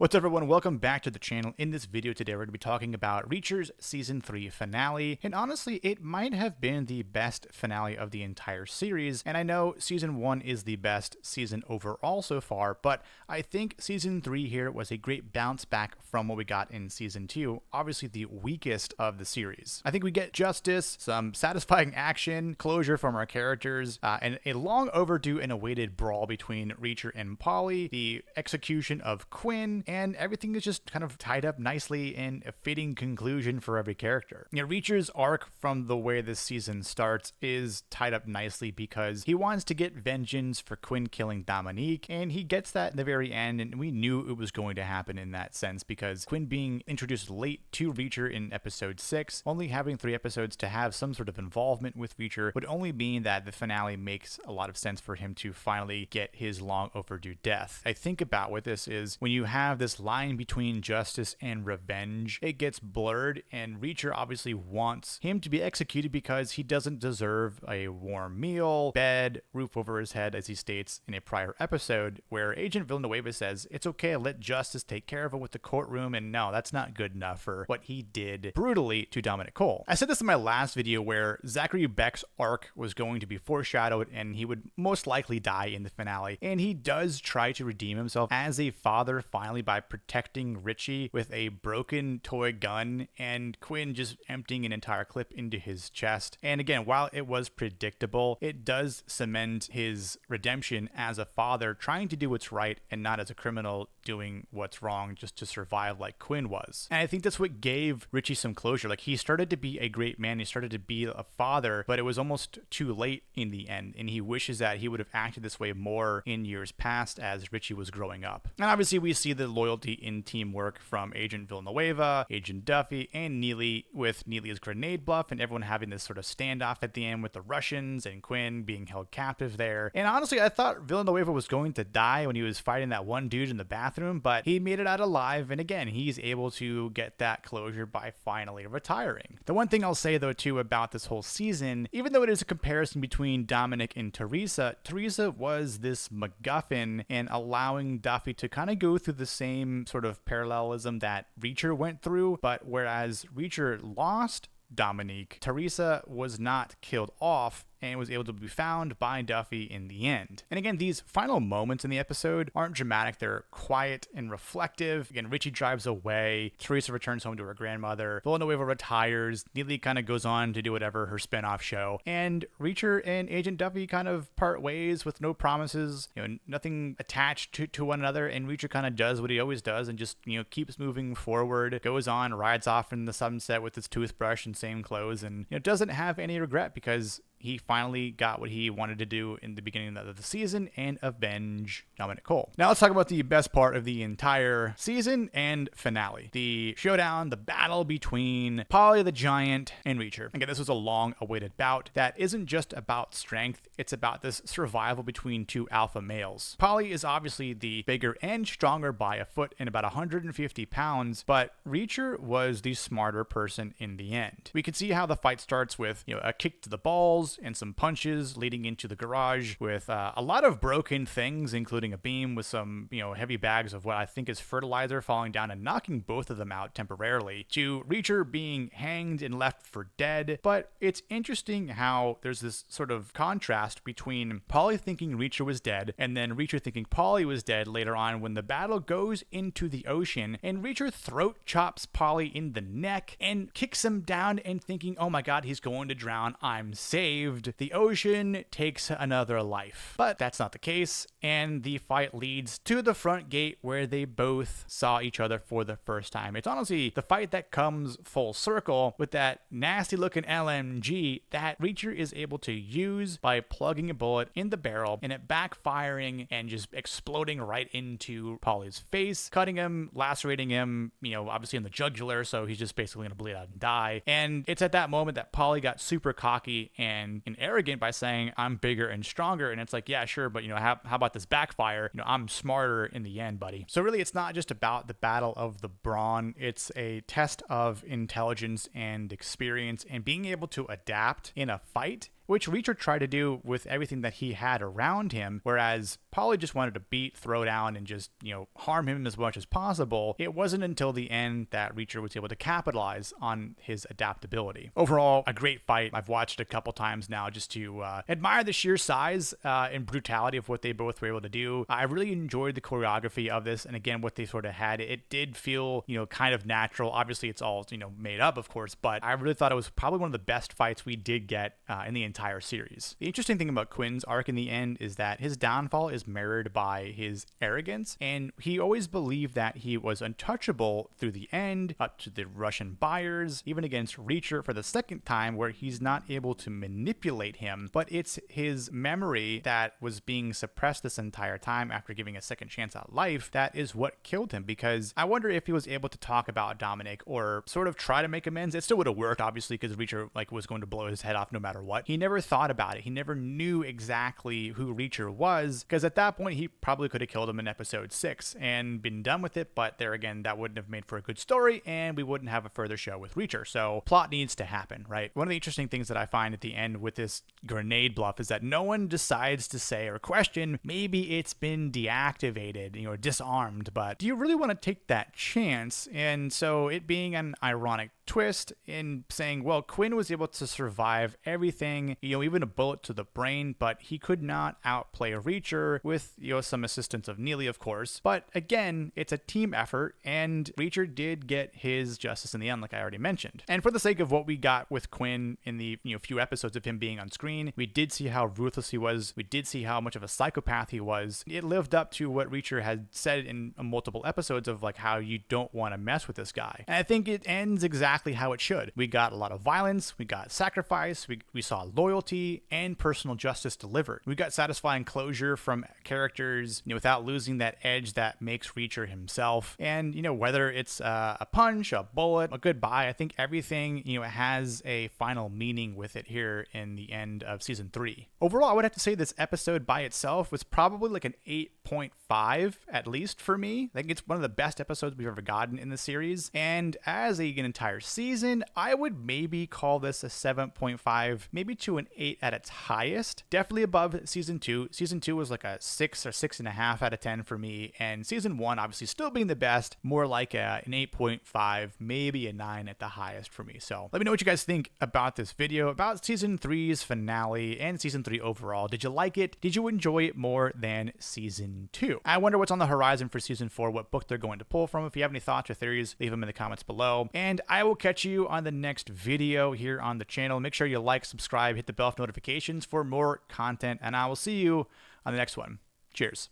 What's up, everyone? Welcome back to the channel. In this video today, we're going to be talking about Reacher's Season 3 finale, and honestly, it might have been the best finale of the entire series, and I know Season 1 is the best season overall so far, but I think Season 3 here was a great bounce back from what we got in Season 2, obviously the weakest of the series. I think we get justice, some satisfying action, closure from our characters, and a long overdue and awaited brawl between Reacher and Paulie, the execution of Quinn, and everything is just kind of tied up nicely in a fitting conclusion for every character. You know, Reacher's arc from the way this season starts is tied up nicely because he wants to get vengeance for Quinn killing Dominique, and he gets that in the very end, and we knew it was going to happen in that sense because Quinn being introduced late to Reacher in episode 6, only having 3 episodes to have some sort of involvement with Reacher would only mean that the finale makes a lot of sense for him to finally get his long overdue death. I think about what this is when you have this line between justice and revenge, it gets blurred, and Reacher obviously wants him to be executed because he doesn't deserve a warm meal, bed, roof over his head, as he states in a prior episode, where Agent Villanueva says it's okay, let justice take care of it with the courtroom, and no, that's not good enough for what he did brutally to Dominic Cole. I said this in my last video where Zachary Beck's arc was going to be foreshadowed and he would most likely die in the finale, and he does try to redeem himself as a father finally by protecting Richie with a broken toy gun and Quinn just emptying an entire clip into his chest. And again, while it was predictable, it does cement his redemption as a father trying to do what's right and not as a criminal doing what's wrong just to survive like Quinn was. And I think that's what gave Richie some closure. Like, he started to be a great man, he started to be a father, but it was almost too late in the end, and he wishes that he would have acted this way more in years past as Richie was growing up. And obviously we see the loyalty in teamwork from Agent Villanueva, Agent Duffy, and Neely, with Neely's grenade bluff and everyone having this sort of standoff at the end with the Russians and Quinn being held captive there. And honestly, I thought Villanueva was going to die when he was fighting that one dude in the bathroom, but he made it out alive, and again, he's able to get that closure by finally retiring. The one thing I'll say though too about this whole season, even though it is a comparison between Dominic and Teresa was this MacGuffin and allowing Duffy to kind of go through the same sort of parallelism that Reacher went through, but whereas Reacher lost Dominique, Teresa was not killed off and was able to be found by Duffy in the end. And again, these final moments in the episode aren't dramatic, they're quiet and reflective. Again, Richie drives away, Teresa returns home to her grandmother, Villanueva retires, Neely kind of goes on to do whatever, her spin-off show, and Reacher and Agent Duffy kind of part ways with no promises, nothing attached to one another, and Reacher kind of does what he always does and just, keeps moving forward, goes on, rides off in the sunset with his toothbrush and same clothes, and doesn't have any regret because he finally got what he wanted to do in the beginning of the season and avenge Dominic Cole. Now let's talk about the best part of the entire season and finale. The showdown, the battle between Paulie the Giant and Reacher. Again, this was a long-awaited bout that isn't just about strength, it's about this survival between two alpha males. Paulie is obviously the bigger and stronger by a foot and about 150 pounds, but Reacher was the smarter person in the end. We can see how the fight starts with a kick to the balls, and some punches leading into the garage with a lot of broken things, including a beam with some, heavy bags of what I think is fertilizer falling down and knocking both of them out temporarily, to Reacher being hanged and left for dead. But it's interesting how there's this sort of contrast between Paulie thinking Reacher was dead and then Reacher thinking Paulie was dead later on when the battle goes into the ocean and Reacher throat chops Paulie in the neck and kicks him down and thinking, oh my god, he's going to drown, I'm saved. The ocean takes another life. But that's not the case, and the fight leads to the front gate where they both saw each other for the first time. It's honestly the fight that comes full circle with that nasty looking LMG that Reacher is able to use by plugging a bullet in the barrel and it backfiring and just exploding right into Paulie's face, cutting him, lacerating him, obviously in the jugular, so he's just basically gonna bleed out and die. And it's at that moment that Paulie got super cocky and arrogant by saying, I'm bigger and stronger. And it's like, yeah, sure, but how about this backfire? I'm smarter in the end, buddy. So really, it's not just about the battle of the brawn. It's a test of intelligence and experience and being able to adapt in a fight which Reacher tried to do with everything that he had around him, whereas Paulie just wanted to beat, throw down, and just, harm him as much as possible. It wasn't until the end that Reacher was able to capitalize on his adaptability. Overall, a great fight. I've watched it a couple times now just to admire the sheer size and brutality of what they both were able to do. I really enjoyed the choreography of this, and again, what they sort of had. It did feel, kind of natural. Obviously, it's all, made up, of course, but I really thought it was probably one of the best fights we did get in the entire series. The interesting thing about Quinn's arc in the end is that his downfall is mirrored by his arrogance, and he always believed that he was untouchable through the end, up to the Russian buyers, even against Reacher for the second time, where he's not able to manipulate him, but it's his memory that was being suppressed this entire time after giving a second chance at life that is what killed him. Because I wonder if he was able to talk about Dominic or sort of try to make amends. It still would have worked, obviously, because Reacher was going to blow his head off no matter what. He never thought about it. He never knew exactly who Reacher was, because at that point he probably could have killed him in episode 6 and been done with it, but there again, that wouldn't have made for a good story, and we wouldn't have a further show with Reacher. So plot needs to happen, right? One of the interesting things that I find at the end with this grenade bluff is that no one decides to say or question, maybe it's been deactivated, or disarmed, but do you really want to take that chance? And so it being an ironic twist in saying, well, Quinn was able to survive everything, even a bullet to the brain, but he could not outplay Reacher with, some assistance of Neely, of course. But again, it's a team effort, and Reacher did get his justice in the end, like I already mentioned. And for the sake of what we got with Quinn in the few episodes of him being on screen, we did see how ruthless he was. We did see how much of a psychopath he was. It lived up to what Reacher had said in multiple episodes of how you don't want to mess with this guy. And I think it ends exactly how it should. We got a lot of violence, we got sacrifice, we saw loyalty and personal justice delivered. We got satisfying closure from characters, without losing that edge that makes Reacher himself. And, whether it's a punch, a bullet, a goodbye, I think everything, has a final meaning with it here in the end of season 3. Overall, I would have to say this episode by itself was probably an 8.5 at least for me. I think it's one of the best episodes we've ever gotten in the series. And as an entire season, I would maybe call this a 7.5, maybe to an 8 at its highest. Definitely above season 2. Season 2 was like a 6 or 6.5 out of 10 for me. And season 1, obviously still being the best, more like an 8.5, maybe a 9 at the highest for me. So let me know what you guys think about this video, about season 3's finale and season 3 overall. Did you like it? Did you enjoy it more than season 2? I wonder what's on the horizon for season 4, what book they're going to pull from. If you have any thoughts or theories, leave them in the comments below. And I will catch you on the next video here on the channel. Make sure you like, subscribe, hit the bell for notifications for more content, and I will see you on the next one. Cheers.